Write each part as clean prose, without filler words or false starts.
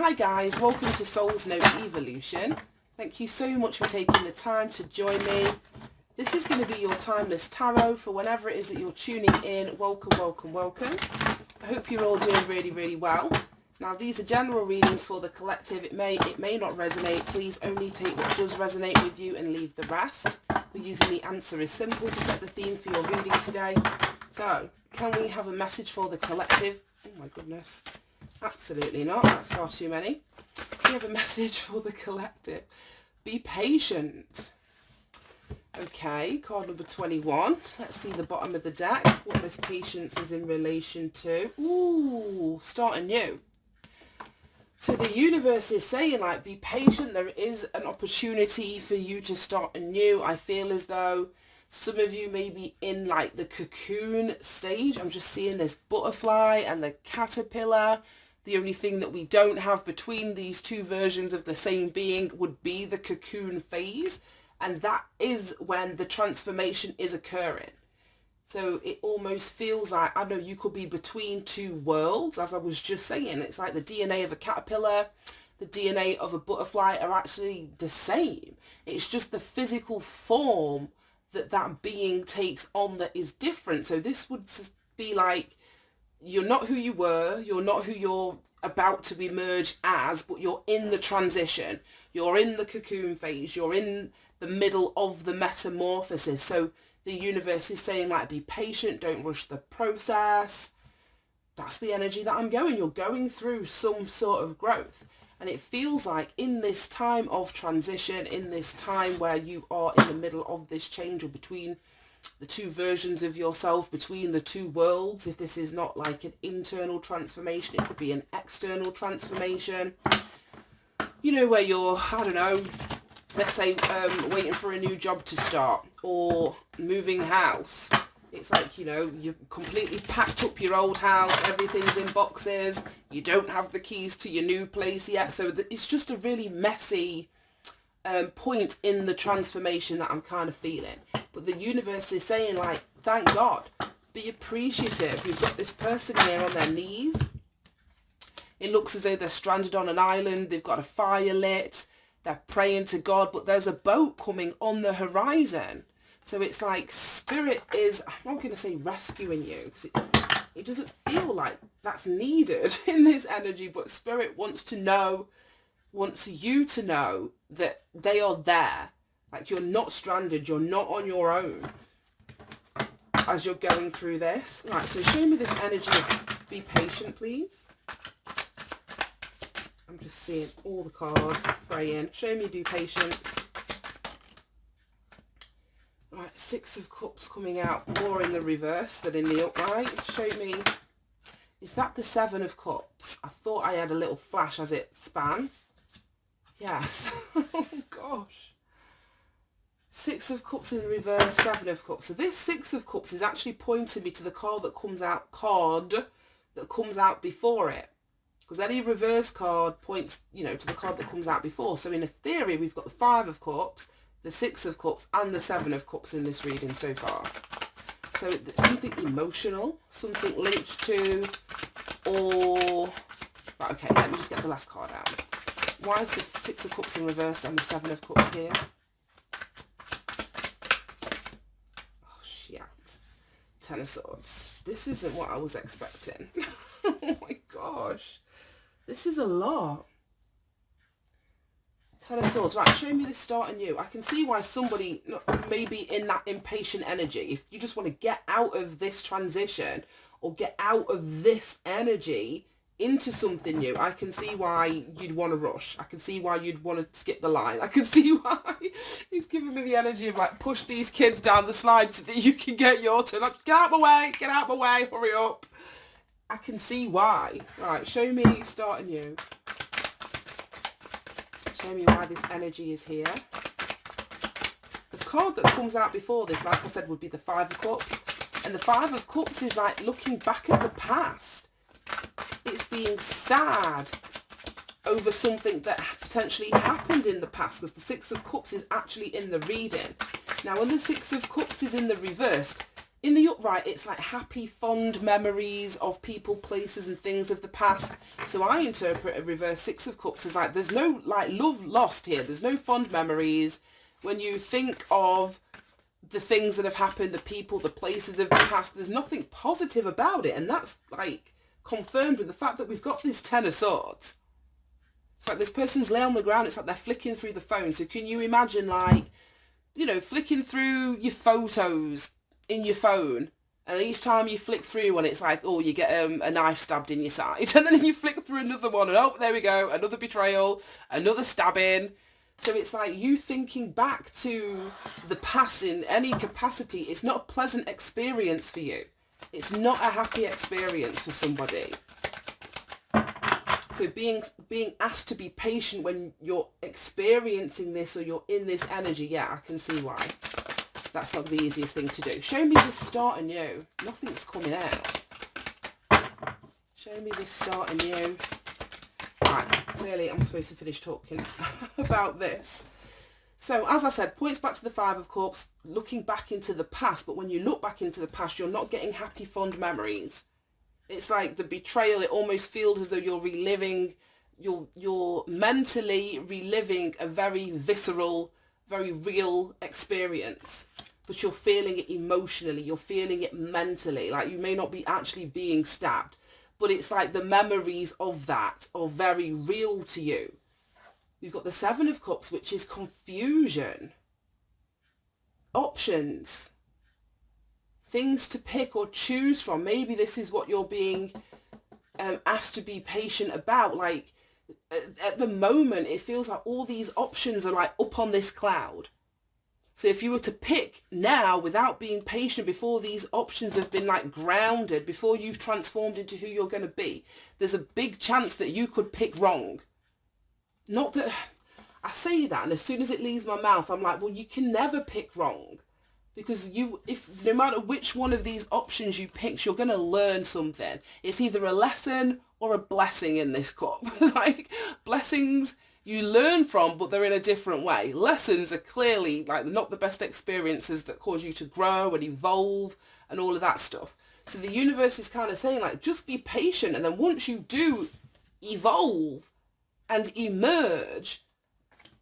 Hi guys, welcome to Soul's Note Evolution. Thank you so much for taking the time to join me. This is going to be your timeless tarot for whenever it is that you're tuning in. Welcome, welcome, welcome. I hope you're all doing really, really well. Now these are general readings for the collective. It may not resonate. Please only take what does resonate with you and leave the rest. We're using the answer is simple to set the theme for your reading today. So, can we have a message for the collective? Oh my goodness. Absolutely not. That's far too many. We have a message for the collective. Be patient. Okay, card number 21. Let's see the bottom of the deck. What this patience is in relation to. Ooh, starting new. So the universe is saying, like, be patient. There is an opportunity for you to start anew. I feel as though some of you may be in, like, the cocoon stage. I'm just seeing this butterfly and the caterpillar. The only thing that we don't have between these two versions of the same being would be the cocoon phase. And that is when the transformation is occurring. So it almost feels like, I know you could be between two worlds, as I was just saying. It's like the DNA of a caterpillar, the DNA of a butterfly are actually the same. It's just the physical form that that being takes on that is different. So this would be like, you're not who you were, you're not who you're about to emerge as, but you're in the transition. You're in the cocoon phase. You're in the middle of the metamorphosis. So the universe is saying, like, be patient, don't rush the process. That's the energy that I'm going. You're going through some sort of growth. And it feels like in this time of transition, in this time where you are in the middle of this change, or between the two versions of yourself, between the two worlds, if this is not like an internal transformation, it could be an external transformation. You know, where you're, I don't know, let's say waiting for a new job to start, or moving house. It's like, you know, you've completely packed up your old house, everything's in boxes, you don't have the keys to your new place yet. So it's just a really messy point in the transformation that I'm kind of feeling. But the universe is saying, like, thank God, be appreciative. You've got this person here on their knees. It looks as though they're stranded on an island, they've got a fire lit, they're praying to God, but there's a boat coming on the horizon. So it's like Spirit is, I'm not going to say rescuing you, it doesn't feel like that's needed in this energy, but Spirit wants you to know that they are there. Like, you're not stranded, you're not on your own as you're going through this. Right, so show me this energy of be patient, please. I'm just seeing all the cards fraying. Show me be patient. Right, Six of Cups coming out more in the reverse than in the upright. Show me, is that the Seven of Cups? I thought I had a little flash as it span. Yes. Oh gosh. Six of Cups in reverse, Seven of Cups. So this Six of Cups is actually pointing me to the card that comes out before it. Because any reverse card points, you know, to the card that comes out before. So in a theory, we've got the Five of Cups, the Six of Cups, and the Seven of Cups in this reading so far. So something emotional, something linked to, or... Right, okay, let me just get the last card out. Why is the Six of Cups in reverse and the Seven of Cups here? Oh, shit. Ten of Swords. This isn't what I was expecting. Oh my gosh. This is a lot. Ten of Swords. Right, show me this starting new. I can see why somebody may be in that impatient energy. If you just want to get out of this transition or get out of this energy into something new, I can see why you'd want to rush. I can see why you'd want to skip the line. I can see why he's giving me the energy of, like, push these kids down the slide so that you can get your turn. Like, get out of my way, hurry up. I can see why. Right, show me starting new. Show me why this energy is here. The card that comes out before this, like I said, would be the Five of Cups. And the Five of Cups is like looking back at the past. It's being sad over something that potentially happened in the past, because the Six of Cups is actually in the reading. Now, when the Six of Cups is in the reverse, In the upright, it's like happy, fond memories of people, places and things of the past. So I interpret a reverse Six of Cups as like, there's no like love lost here. There's no fond memories. When you think of the things that have happened, the people, the places of the past, there's nothing positive about it. And that's like confirmed with the fact that we've got this Ten of Swords. It's like this person's lay on the ground. It's like they're flicking through the phone. So can you imagine, like, you know, flicking through your photos in your phone, and each time you flick through one, it's like, oh, you get a knife stabbed in your side, and then you flick through another one, and oh, there we go, another betrayal, another stabbing. So it's like you thinking back to the past in any capacity. It's not a pleasant experience for you. It's not a happy experience for somebody. So being asked to be patient when you're experiencing this or you're in this energy, yeah, I can see why. That's not the easiest thing to do. Show me the start in you. Nothing's coming out. Show me the start in you. Right, clearly I'm supposed to finish talking about this. So as I said, points back to the Five of Cups, looking back into the past. But when you look back into the past, you're not getting happy, fond memories. It's like the betrayal. It almost feels as though you're reliving, you're mentally reliving a very visceral, very real experience, but you're feeling it emotionally, you're feeling it mentally. Like you may not be actually being stabbed, but it's like the memories of that are very real to you. You've got the Seven of Cups, which is confusion, options, things to pick or choose from. Maybe this is what you're being asked to be patient about. Like, at the moment, it feels like all these options are like up on this cloud. So if you were to pick now without being patient, before these options have been like grounded, before you've transformed into who you're going to be, there's a big chance that you could pick wrong. Not that I say that, and as soon as it leaves my mouth, I'm like, well, you can never pick wrong. Because if no matter which one of these options you pick, you're going to learn something. It's either a lesson or a blessing in this cup. Like, blessings you learn from, but they're in a different way. Lessons are clearly like not the best experiences that cause you to grow and evolve and all of that stuff. So the universe is kind of saying, like, just be patient. And then once you do evolve and emerge,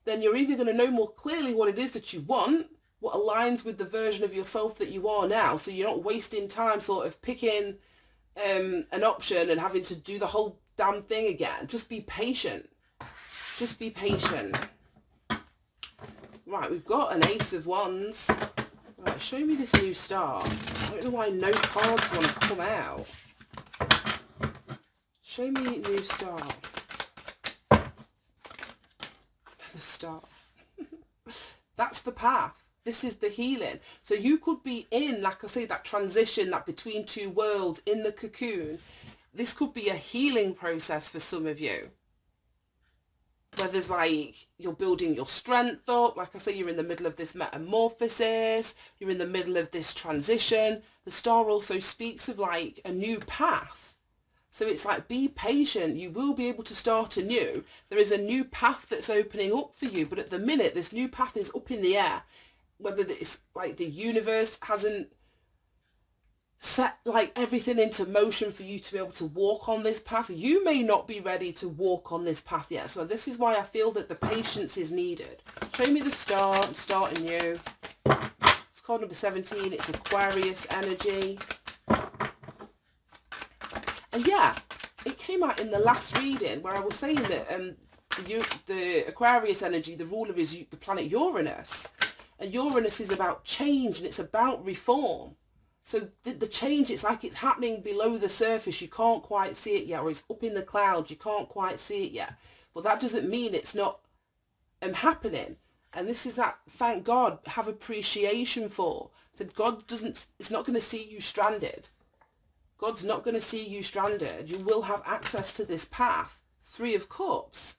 then you're either going to know more clearly what it is that you want, what aligns with the version of yourself that you are now, so you're not wasting time sort of picking an option and having to do the whole damn thing again. Just be patient. Just be patient. Right, we've got an Ace of Wands. Right, show me this new star. I don't know why no cards want to come out. Show me new star. The star. That's the path. This is the healing. So you could be in, like I say, that transition, that between two worlds, in the cocoon. This could be a healing process for some of you. Where there's like, you're building your strength up. Like I say, you're in the middle of this metamorphosis. You're in the middle of this transition. The star also speaks of like a new path. So it's like, be patient. You will be able to start anew. There is a new path that's opening up for you. But at the minute, this new path is up in the air. Whether it's like the universe hasn't set like everything into motion for you to be able to walk on this path. You may not be ready to walk on this path yet. So this is why I feel that the patience is needed. Show me the star. I'm starting you. It's card number 17. It's Aquarius energy. And yeah, it came out in the last reading where I was saying that the Aquarius energy, the ruler is the planet Uranus. And Uranus is about change and it's about reform. So the change, it's like it's happening below the surface. You can't quite see it yet, or it's up in the clouds. You can't quite see it yet. But that doesn't mean it's not happening. And this is that, thank God, have appreciation for. So God doesn't, it's not going to see you stranded. God's not going to see you stranded. You will have access to this path. Three of Cups.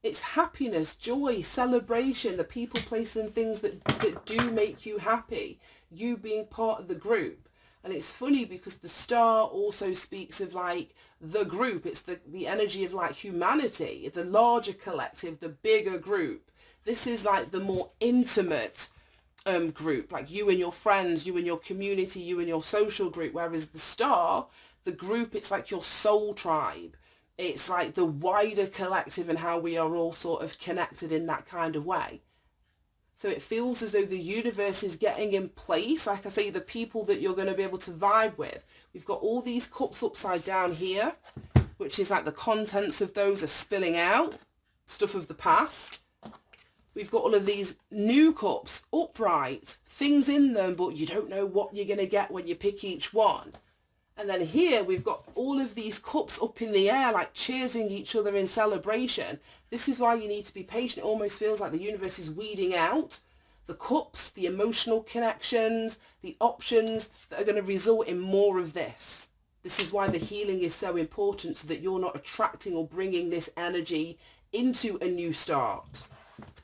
It's happiness, joy, celebration, the people, places and things that do make you happy. You being part of the group. And it's funny because the star also speaks of like the group. It's the energy of like humanity, the larger collective, the bigger group. This is like the more intimate group, like you and your friends, you and your community, you and your social group, whereas the star, the group, it's like your soul tribe. It's like the wider collective and how we are all sort of connected in that kind of way. So it feels as though the universe is getting in place. Like I say, the people that you're going to be able to vibe with. We've got all these cups upside down here, which is like the contents of those are spilling out, stuff of the past. We've got all of these new cups upright, things in them, but you don't know what you're going to get when you pick each one. And then here we've got all of these cups up in the air, like cheersing each other in celebration. This is why you need to be patient. It almost feels like the universe is weeding out the cups, the emotional connections, the options that are going to result in more of this. This is why the healing is so important, so that you're not attracting or bringing this energy into a new start.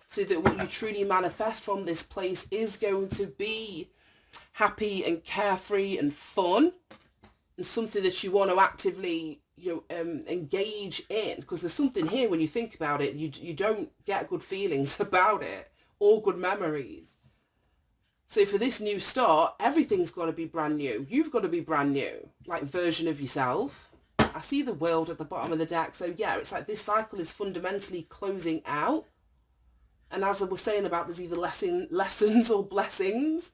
So that what you truly manifest from this place is going to be happy and carefree and fun, and something that you want to actively, engage in. Because there's something here, when you think about it, you don't get good feelings about it or good memories. So for this new start, everything's got to be brand new. You've got to be brand new, like version of yourself. I see the world at the bottom of the deck. So yeah, it's like this cycle is fundamentally closing out. And as I was saying about, there's either lessons or blessings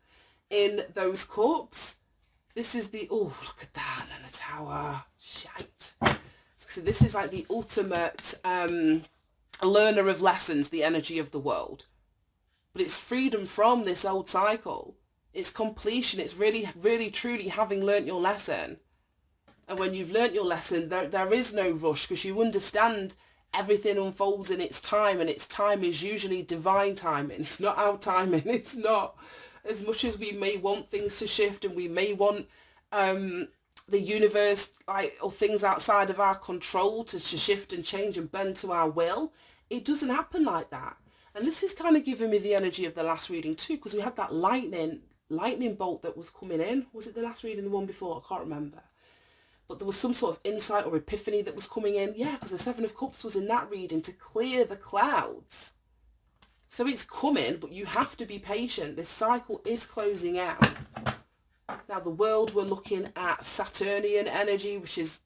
in those cups. This is the, oh, look at that, and a tower, shite. So this is like the ultimate learner of lessons, the energy of the world. But it's freedom from this old cycle. It's completion. It's really, really, truly having learnt your lesson. And when you've learnt your lesson, there is no rush, because you understand everything unfolds in its time, and its time is usually divine timing. It's not our timing. It's not. As much as we may want things to shift, and we may want the universe, or things outside of our control to shift and change and bend to our will, it doesn't happen like that. And this is kind of giving me the energy of the last reading too, because we had that lightning bolt that was coming in. Was it the last reading, the one before? I can't remember. But there was some sort of insight or epiphany that was coming in. Yeah, because the Seven of Cups was in that reading to clear the clouds. So it's coming, but you have to be patient. This cycle is closing out. Now, the world, we're looking at Saturnian energy, which is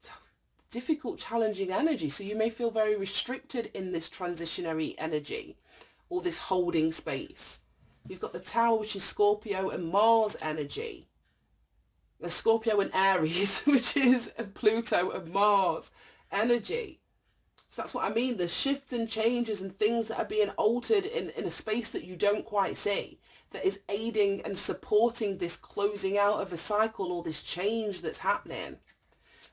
difficult, challenging energy. So you may feel very restricted in this transitionary energy, or this holding space. We've got the Tower, which is Scorpio and Mars energy. The Scorpio and Aries, which is Pluto and Mars energy. So that's what I mean. The shifts and changes and things that are being altered in a space that you don't quite see, that is aiding and supporting this closing out of a cycle, or this change that's happening.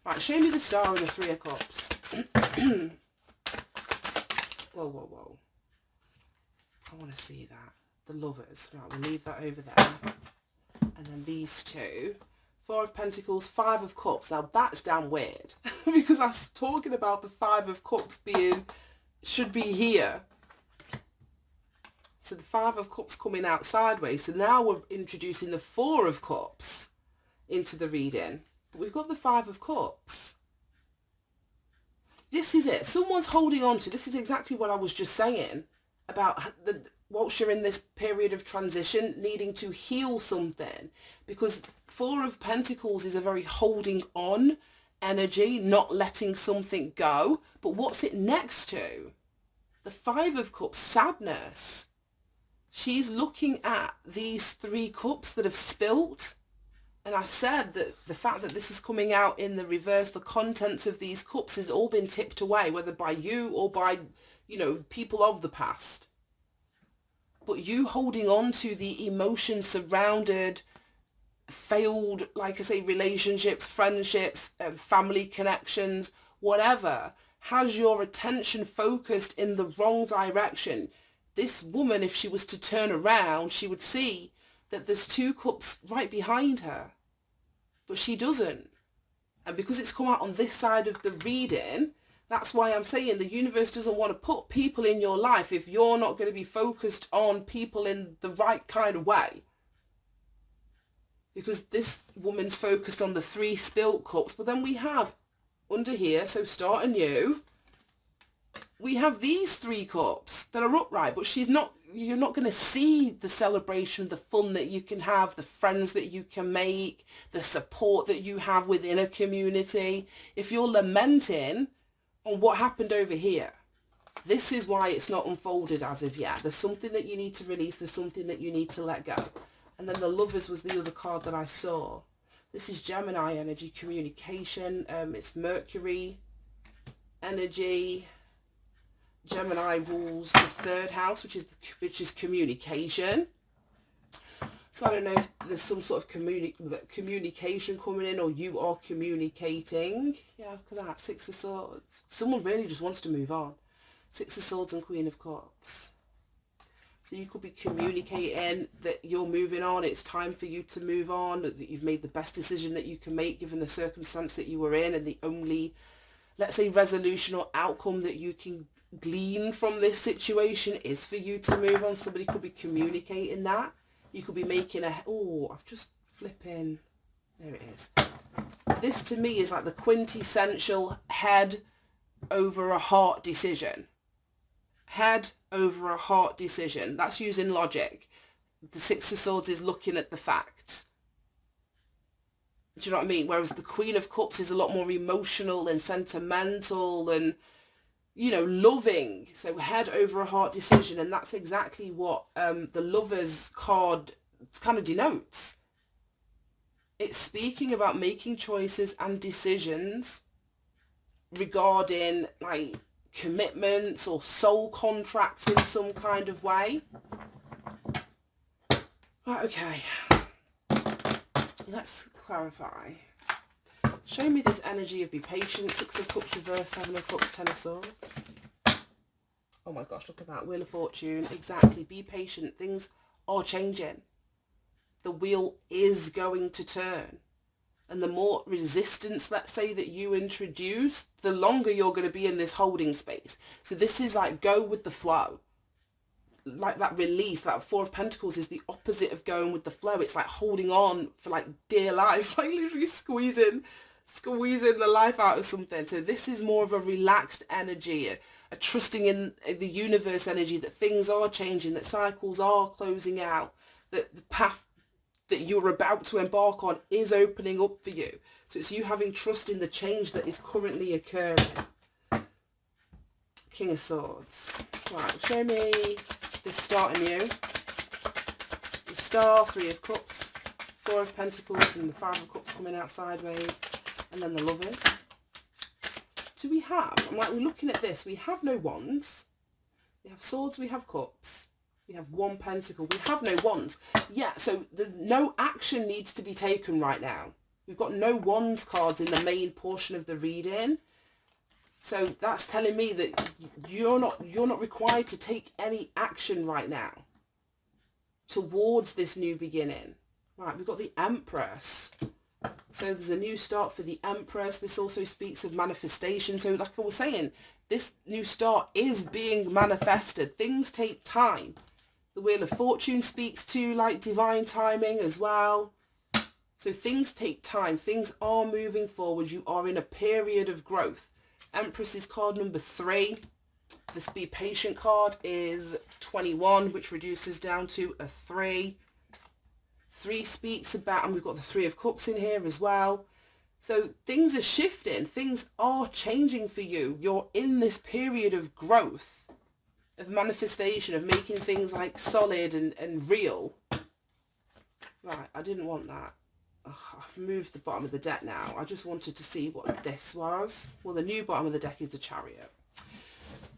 Right, show me the Star and the Three of Cups. Whoa, whoa, whoa. I want to see that. The Lovers. Right, we'll leave that over there. And then these two. Four of Pentacles, Five of Cups. Now that's damn weird, because I was talking about the Five of Cups should be here. So the Five of Cups coming out sideways. So now we're introducing the Four of Cups into the reading. But we've got the Five of Cups. This is it. Someone's holding on to, this is exactly what I was just saying about whilst you're in this period of transition, needing to heal something, because Four of Pentacles is a very holding on energy, not letting something go. But what's it next to? The Five of Cups, sadness. She's looking at these three cups that have spilt. And I said that the fact that this is coming out in the reverse, the contents of these cups has all been tipped away, whether by you or by, people of the past. But you holding on to the emotion surrounded, failed, like I say, relationships, friendships, family connections, whatever, has your attention focused in the wrong direction. This woman, if she was to turn around, she would see that there's two cups right behind her. But she doesn't. And because it's come out on this side of the reading, that's why I'm saying the universe doesn't want to put people in your life if you're not going to be focused on people in the right kind of way. Because this woman's focused on the three spilt cups. But then we have under here, so start anew, we have these three cups that are upright. But she's not you're not going to see the celebration, the fun that you can have, the friends that you can make, the support that you have within a community. If you're lamenting on what happened over here, this is why it's not unfolded as of yet. There's something that you need to release. There's something that you need to let go. And then the Lovers was the other card that I saw. This is Gemini energy, communication. It's Mercury energy. Gemini rules the third house, which is communication. So I don't know if there's some sort of communication coming in, or you are communicating. Yeah, look at that, Six of Swords. Someone really just wants to move on. Six of Swords and Queen of Cups. So you could be communicating that you're moving on. It's time for you to move on, that you've made the best decision that you can make given the circumstance that you were in, and the only, let's say, resolution or outcome that you can glean from this situation is for you to move on. Somebody could be communicating that. You could be making I've just flipping, there it is. This to me is like the quintessential head over a heart decision. Head over a heart decision. That's using logic. The Six of Swords is looking at the facts. Do you know what I mean? Whereas the Queen of Cups is a lot more emotional and sentimental and, you know, loving. So head over a heart decision. And that's exactly what the Lovers card kind of denotes. It's speaking about making choices and decisions regarding like commitments or soul contracts in some kind of way. Right, okay. Let's clarify. Show me this energy of be patient. Six of Cups reverse, Seven of Cups, Ten of Swords. Oh my gosh, look at that. Wheel of Fortune. Exactly. Be patient. Things are changing. The wheel is going to turn. And the more resistance, let's say, that you introduce, the longer you're going to be in this holding space. So this is like go with the flow. Like that release, that Four of Pentacles is the opposite of going with the flow. It's like holding on for like dear life, like literally squeezing the life out of something. So this is more of a relaxed energy, a trusting in the universe energy that things are changing, that cycles are closing out, that the path that you're about to embark on is opening up for you. So it's you having trust in the change that is currently occurring. King of Swords. Right, show me this starting you. The Star, Three of Cups, Four of Pentacles, and the Five of Cups coming out sideways. And then the Lovers. Do we have, we're looking at this, we have no wands. We have swords, we have cups. We have one pentacle. We have no wands. Yeah, so no action needs to be taken right now. We've got no wands cards in the main portion of the reading. So that's telling me that you're not required to take any action right now towards this new beginning. Right, we've got the Empress. So there's a new start for the Empress. This also speaks of manifestation. So like I was saying, this new start is being manifested. Things take time. The Wheel of Fortune speaks to like divine timing as well. So things take time. Things are moving forward. You are in a period of growth. Empress is card number 3. This Be Patient card is 21, which reduces down to a 3. 3 speaks about, and we've got the Three of Cups in here as well. So things are shifting. Things are changing for you. You're in this period of growth, of manifestation, of making things like solid and real. Right, I didn't want that. Ugh, I've moved the bottom of the deck now. I just wanted to see what this was. Well, the new bottom of the deck is the Chariot.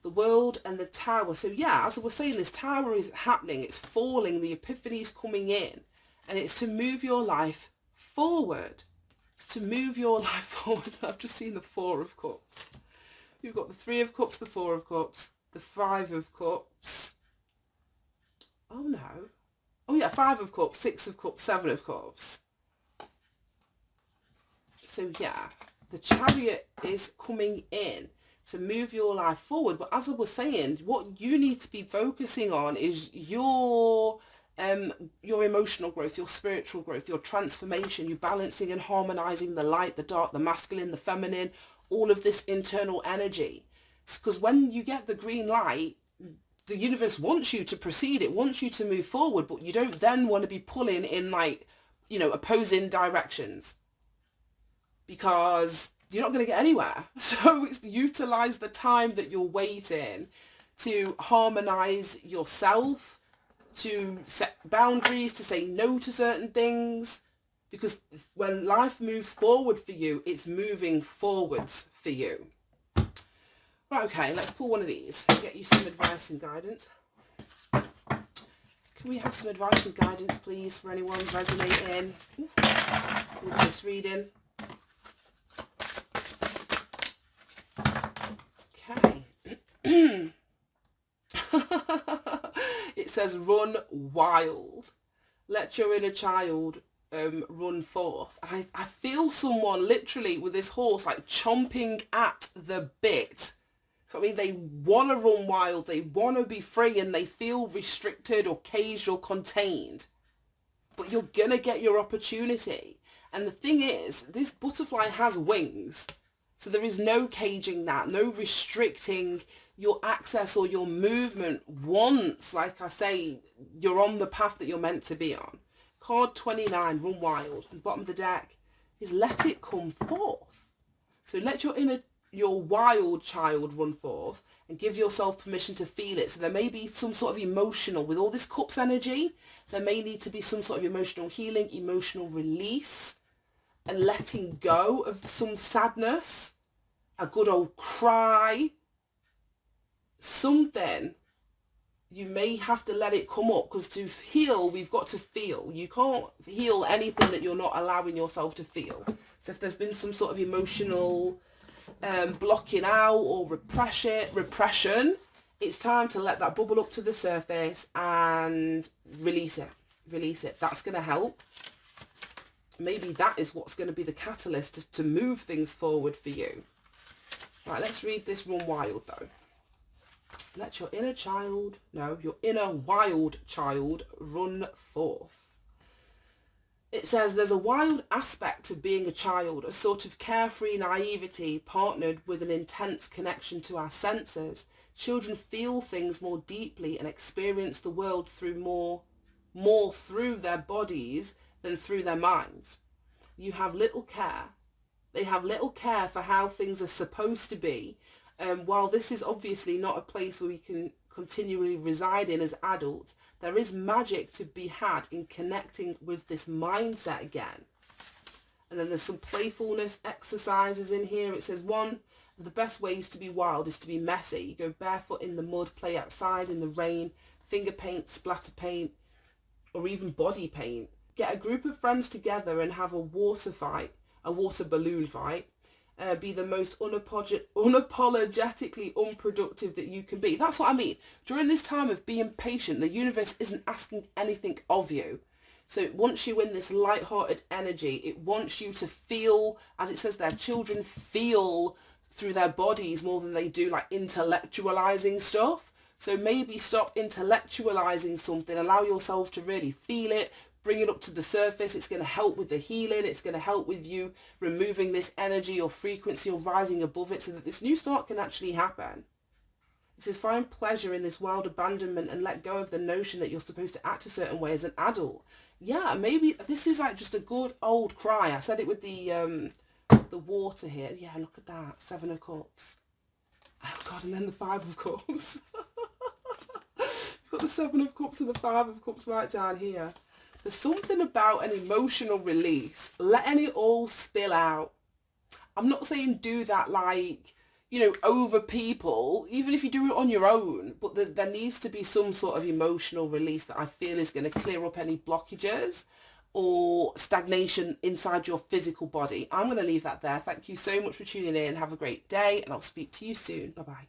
The World and the Tower. So yeah, as I was saying, this Tower is happening. It's falling. The Epiphany is coming in. And it's to move your life forward. It's to move your life forward. I've just seen the Four of Cups. You've got the Three of Cups, the Four of Cups, the Five of Cups. Oh no. Oh yeah, Five of Cups, Six of Cups, Seven of Cups. So yeah, the Chariot is coming in to move your life forward. But as I was saying, what you need to be focusing on is your emotional growth, your spiritual growth, your transformation, you balancing and harmonizing the light, the dark, the masculine, the feminine, all of this internal energy. Because when you get the green light, the universe wants you to proceed. It wants you to move forward, but you don't then want to be pulling in like, you know, opposing directions, because you're not going to get anywhere. So it's utilize the time that you're waiting to harmonize yourself, to set boundaries, to say no to certain things, because when life moves forward for you, it's moving forwards for you. Right, okay, let's pull one of these and get you some advice and guidance. Can we have some advice and guidance, please, for anyone resonating with this reading? Okay. It says run wild. Let your inner child run forth. I feel someone literally with this horse like chomping at the bit. So I mean, they want to run wild, they want to be free, and they feel restricted or caged or contained. But you're going to get your opportunity. And the thing is, this butterfly has wings. So there is no caging that, no restricting your access or your movement once, like I say, you're on the path that you're meant to be on. Card 29, run wild. And the bottom of the deck is let it come forth. So let your wild child run forth and give yourself permission to feel it. So there may be some sort of emotional, with all this cups energy, there may need to be some sort of emotional healing, emotional release, and letting go of some sadness, a good old cry, something. You may have to let it come up, because to heal, we've got to feel. You can't heal anything that you're not allowing yourself to feel. So if there's been some sort of emotional blocking out or repression, it's time to let that bubble up to the surface and release it. That's going to help. Maybe that is what's going to be the catalyst to move things forward for you. Right, let's read this run wild though. Let your inner wild child run forth. It says there's a wild aspect to being a child, a sort of carefree naivety partnered with an intense connection to our senses. Children feel things more deeply and experience the world through more through their bodies than through their minds. You have little care. They have little care for how things are supposed to be. While this is obviously not a place where we can continually reside in as adults, there is magic to be had in connecting with this mindset again. And then there's some playfulness exercises in here. It says one of the best ways to be wild is to be messy. You go barefoot in the mud, play outside in the rain, finger paint, splatter paint, or even body paint. Get a group of friends together and have a water balloon fight. Be the most unapologetically unproductive that you can be. That's what I mean. During this time of being patient, the universe isn't asking anything of you. So it wants you in this light-hearted energy. It wants you to feel, as it says there, children feel through their bodies more than they do like intellectualizing stuff. So maybe stop intellectualizing something. Allow yourself to really feel it. Bring it up to the surface. It's going to help with the healing. It's going to help with you removing this energy or frequency or rising above it so that this new start can actually happen. It says find pleasure in this wild abandonment and let go of the notion that you're supposed to act a certain way as an adult. Yeah, maybe this is like just a good old cry. I said it with the water here. Yeah, look at that. 7 of Cups. Oh God, and then the 5 of Cups. You've got the 7 of Cups and the 5 of Cups right down here. There's something about an emotional release, letting it all spill out. I'm not saying do that like, you know, over people, even if you do it on your own, but there needs to be some sort of emotional release that I feel is going to clear up any blockages or stagnation inside your physical body. I'm going to leave that there. Thank you so much for tuning in. Have a great day, and I'll speak to you soon. Bye-bye.